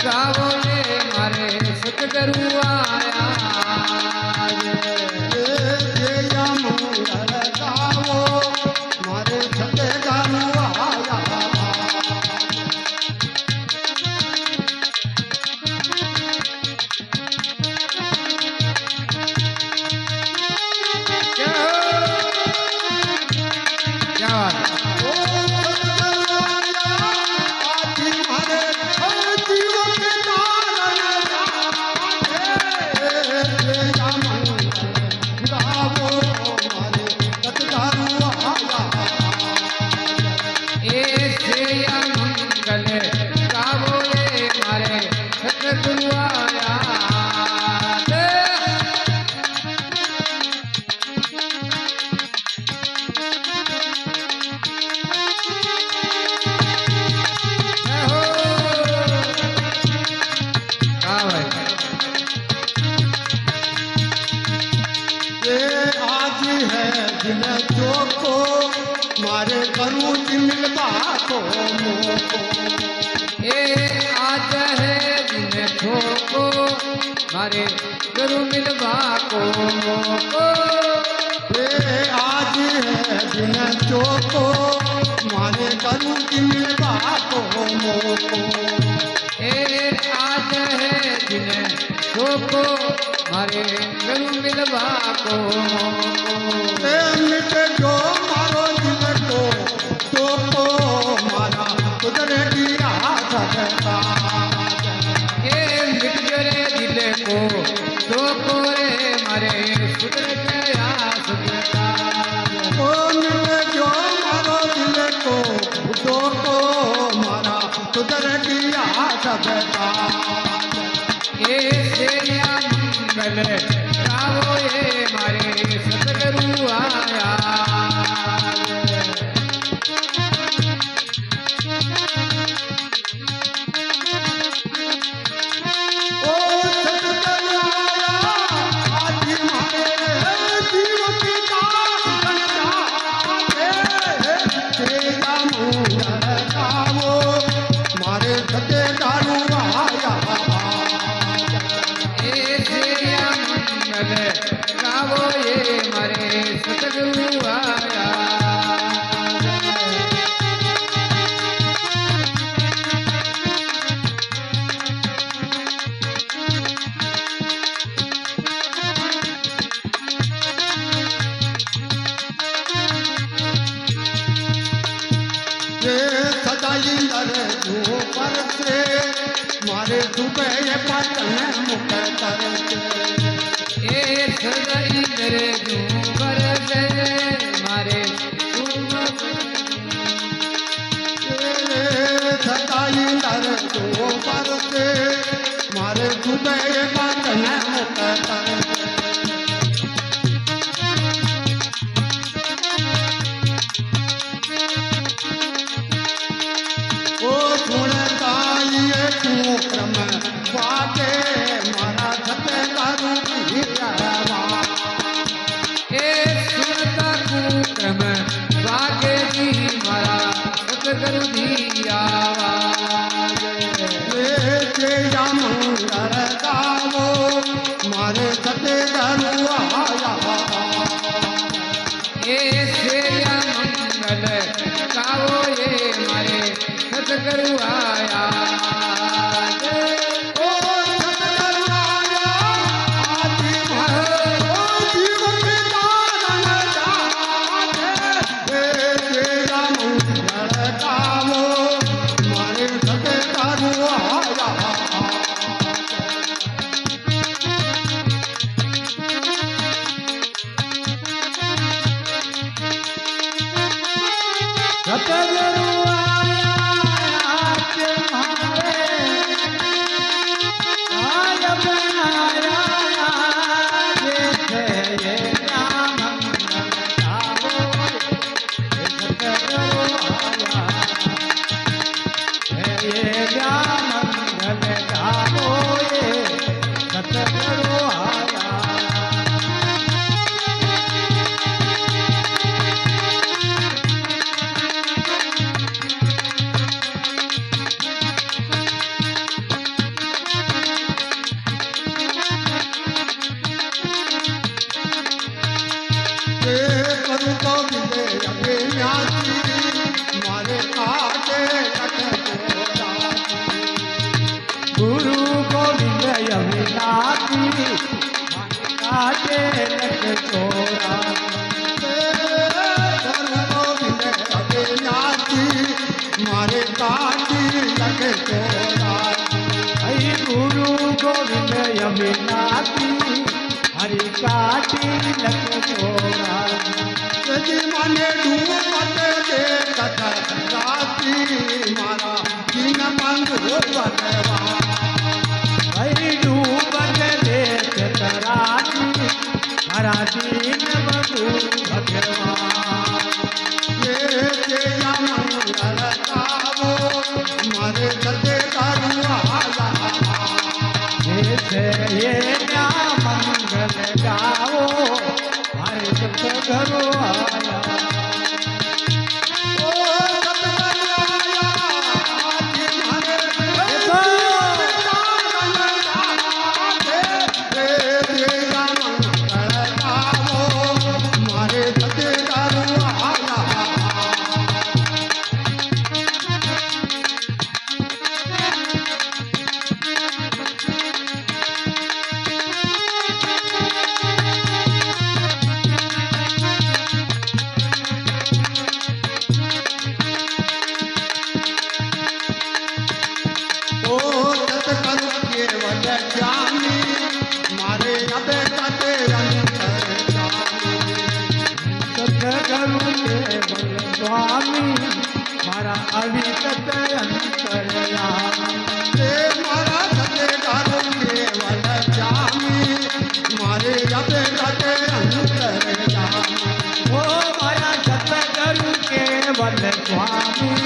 गावो ये मारे सतगुरु आया या मंगल गावो मारे सतगुरु आया मारे करूं मिलवा को ए आज है दिन ठोको मारे गुरु मिलवा को आज है दिन चोको मारे करूं मिलवा को आज है दिन ठोको मारे गुरु मिलवा को मिट जो मारो दिल को तो मारा कुदरत दिया सकता मिट जरे दिल को तो रे मारे कुदरत दिया सकता मिट जो मारो दिल को तो मारा कुदरत दिया सकता सेया मंगल गावो ये मारे सतगुरु आया गावो ये मारे सतगुरु आया सदाई दर पर से मारे दुबई पतन मुख सदाई मेरे पर से मारे सदाई दर पर से मारे दुबई पतन मुख सतगुरु दी आवाज या मंगल गावो मारे सतगुरु आया सेया मंगल गावो ये मारे सतगुरु आया सतगुरु आया तुम्हारे કાટે લખ ચોરા મારે કાઢી લખે ચોરા હરિ ગુરુ ગોવિંદ અવિનાશી હરિ કાટી લખ ચોરા સજી મને ડૂબતે દે કથા રાતી મારા દિન બંધ બનવા હરિ ડૂબત દેશ તરાતી મારા દીન બંધુ ભગવાન મારે સતે તારું છે એ ત્યાં મંગલ ગાવો મારે સતગરો આયા મારે સતે તારું મારે અબે કાતે સતગરુ કેવલ સ્વામી મારા અવિરત અંતરયામી મારા સતે તારું કેવલ જામી મારે અબે કાતે અંતર જામી ઓ મારા સતગરુ કેવલ સ્વામી